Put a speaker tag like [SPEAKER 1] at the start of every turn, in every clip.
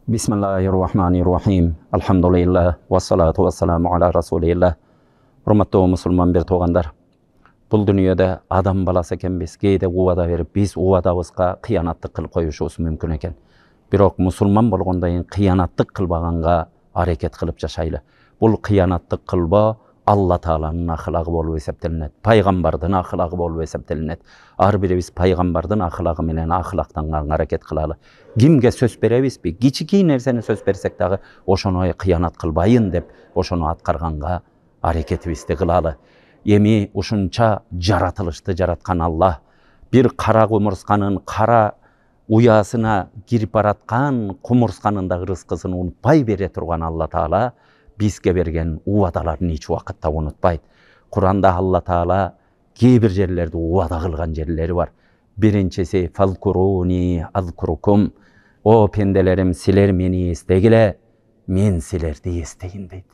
[SPEAKER 1] Bismillahirrahmanirrahim. Alhamdulillah. Wassalatu wassalamu ala rasulillah. Hurmatly musulman bir toğanдар. Бұл дүниеде адам баласы екенбіз, кейде уада беріп, біз уадабызға қиянаттық қыл қойышуыз мүмкін екен. Бирок мұсылман болғандайын қиянаттық қылбағанға арекет қылып жашайлы. Бұл қиянаттық қылба Алла Тааланын ақылағы болып есептелінеді. Пайғамбардың ақылағы болып есептелінеді. Ар біребіз пайғамбардың ақылағы менен ақылақтанған арекет қылалы. Кимге сөз беребиз бе? Кичикей нерсени сөз берсек дагы ошону кыянат кылбайын деп ошону аткарганга аракетибизди кылалы. Эми ушунча жаратылышты жараткан Алла бир кара кумурсканын кара уясына кирип бараткан кумурсканындагы рызкысын унутпай бере турган Алла Таала бизге берген уадаларын эч убакытта унутпайт. Куранда Алла Таала кээ бир жерлерде уада кылган жерлери бар. Биринчиси фалкуруни азкурукум. О пенделерим, силер мени эстегиле, мен силерди эстейин дейт.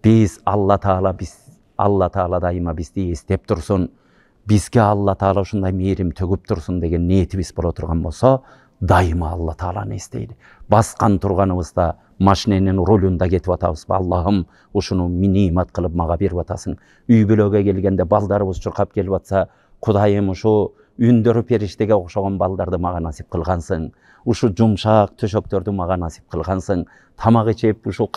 [SPEAKER 1] Биз Алла Таала дайыма бизди эстеп турсун. Бизге Алла Таала ушундай мээрим төгүп турсун деген ниетибиз боло турган болсо, дайыма Алла Тааланы эстейли. Баскан турганыбызда машиненин рулунда кетип атабызбы? Аллахым, ушуну минимат кылып мага берип атасың. Үй бүлөгө келгенде балдарыбыз чуркап келип атса, Кудайым ушу үндөрү периштеге окшогон балдарды мага насип кылгансың. Ушу жумшак төшөктөрдү мага насип кылгансың. Тамак ичип ушу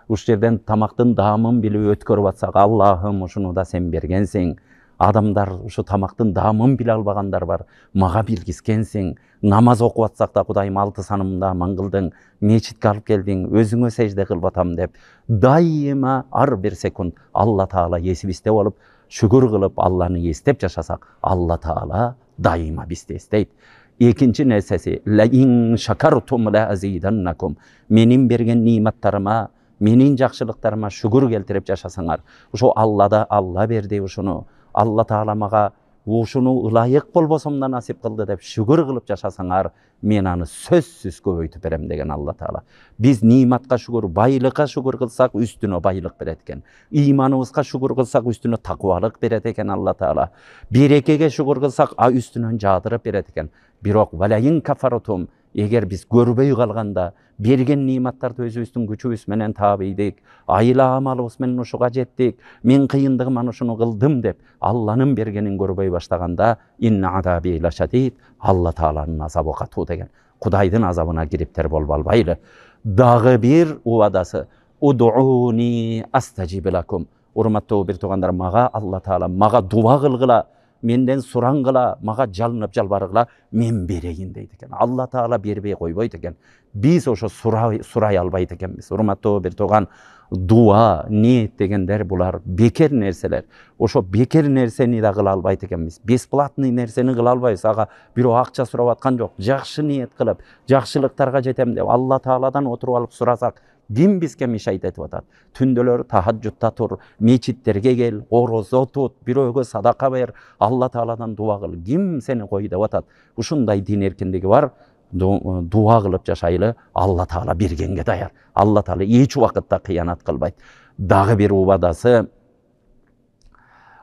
[SPEAKER 1] жерден тамактын даамын билип өткөрүп атсак, Аллахым, ушуну да сен бергенсиң. Адамдар ушу тамактын даамын биле албагандар бар, мага билгизгенсиң. Намаз окуп атсак да Кудайым 6 санымды аман кылдың, мечитке алып келдиң, өзүңө сежде кылып атам деп дайыма ар бир секунд Алла Таала эсибизде болуп, шүгүр кылып Алланы эстеп жашасак, Алла Таала дайыма бизди эстейт. Экинчи нерсеси ла-ин шакартум ла-азиданнакум. Менин берген ниматтарыма, менин жакшылыктарыма шүгүр келтирип жашасаңар, ушу Алла берди ушуну. Алла Таала мага ушуну ылайык болбосом да насип кылды деп шүгүр кылып жашасаңар, мен аны сөзсүз көбөйтүп берем деген Алла Таала. Биз ниматка шүгүр, байлыкка шүгүр кылсак, үстүнө байлык берет экен. Иманыбызга шүгүр кылсак, үстүнө такыбалык берет экен Алла Таала. Берекеге шүгүр кылсак, үстүнөн жаадырып берет экен. Бирок валайин кафарутум, эгер биз көрбөй калганда, берген ниматтарды өзүбүздүн күчүбүз менен таабыйдык, айла амалыбыз менен ушуга жеттик, мен кыйындыгыман ушуну кылдым деп Алланын бергенин көрбөй баштаганда, инна адаби лашадид, Алла Тааланын азабы катуу деген. Кудайдын азабына кириптер болуп албайлы. Дагы бир уадасы, удууни астажиб лакум. Урматтуу бир туугандар, мага Алла Таала мага дуа кылгыла, менден сураңгыла, мага жалынып жалбаргыла, мен берейин дейт экен. Алла Таала бербей койбойт экен. Биз ошо сурай албайт экенбиз. Урматтуу бир тууган, дуа, ниет дегендер булар бекер нерселер. Ошо бекер нерсени да кыла албайт экенбиз. Бесплатный нерсени кыла албайбыз. Ага бирөө акча сурап аткан жок. Жакшы ниет кылып, жакшылыктарга жетем деп Алла Тааладан отуруп алып сурасак, ким бизге мешайт этип атат? Түндөлөр тахаджудта тур, мечиттерге кел, орозо тут, бирөөгө садака бер, Алла Тааладан дуа кыл. Ким сени кой деп атат? Ушундай дин эркиндиги бар. Дуа кылып жашайлы, Алла Таала бергенге даяр. Алла Таала эч убакытта кыянат кылбайт. Дагы бир убадасы,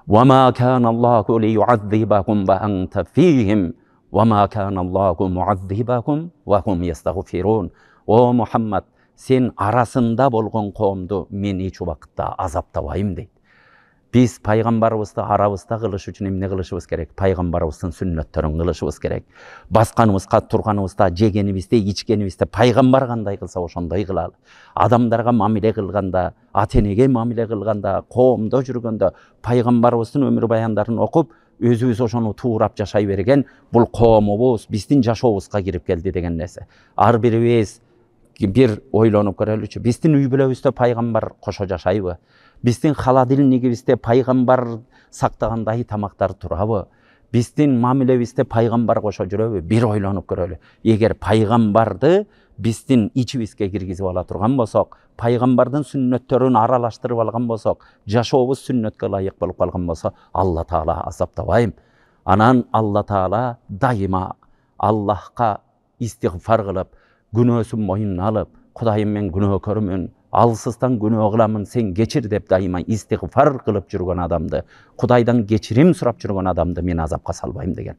[SPEAKER 1] وَمَا كَانَ اللَّهُ لِيُعَذِّبَكُمْ وَأَنْتَ فِيهِمْ وَمَا كَانَ اللَّهُ مُعَذِّبَكُمْ وَهُمْ يَسْتَغْفِرُونَ. О Мухаммад, сен арасында болгон коомду мен эч убакытта азаптабайм дейт. Биз пайгамбарыбызды арабызда кылыш үчүн эмне кылышыбыз керек? Пайгамбарыбыздын сүннөттөрүн кылышыбыз керек. Басканыбызга, турганыбызда, жегенибизде, ичкенибизде пайгамбар кандай кылса ошондой кылалы. Адамдарга мамиле кылганда, ата-энеге мамиле кылганда, коомдо жүргөндө пайгамбарыбыздын өмүр баяндарын окуп, өзүбүз ошону туурап жашай берген, бул коомубуз, биздин жашообузга кирип келди деген нерсе. Ар бирибиз бир ойлонуп көрөлүчү. Биздин үй бүлөбүздө пайгамбар кошо жашайбы? Биздин халадилнигибизде пайгамбар сактагандай тамактар турабы? Биздин мамилебизде пайгамбар кошо жүрөбү? Бир ойлонуп көрөлү. Эгер пайгамбарды биздин ичибизге киргизип ала турган болсок, пайгамбардын сүннөттөрүн аралаштырып алган болсок, жашообуз сүннөткө ылайык болуп калган болсо, Алла Таала азаптабайм. Анан Алла Таала дайыма Аллахка истигфар кылып, күнөөсүн мойнуна алып, Кудайым, мен күнөөкөрмүн, алсыздан күнөө кыламын, сен кечир деп дайыма истигфар кылып жүргөн адамды, Кудайдан кечирим сурап жүргөн адамды мен азапка салбайм деген.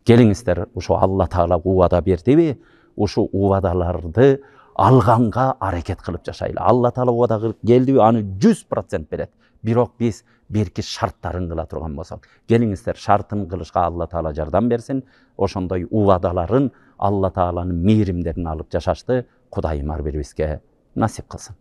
[SPEAKER 1] Келиңиздер, ушу Алла Таала уада бердиби? Ушу уадаларды alğanға areket kılıp jaşaylı. Allah Taala uwada kılıp geldi, anı 100% beret. Birok biz bir-iki şartların kıla turgan bolsak. Geliңizler şartın kılışqa Allah Taala jardam bersin. Oşondoy uwadaların Allah Taala'nın mirimlerini alıp jaşaşты Kudayım har biribizge nasip kılsın.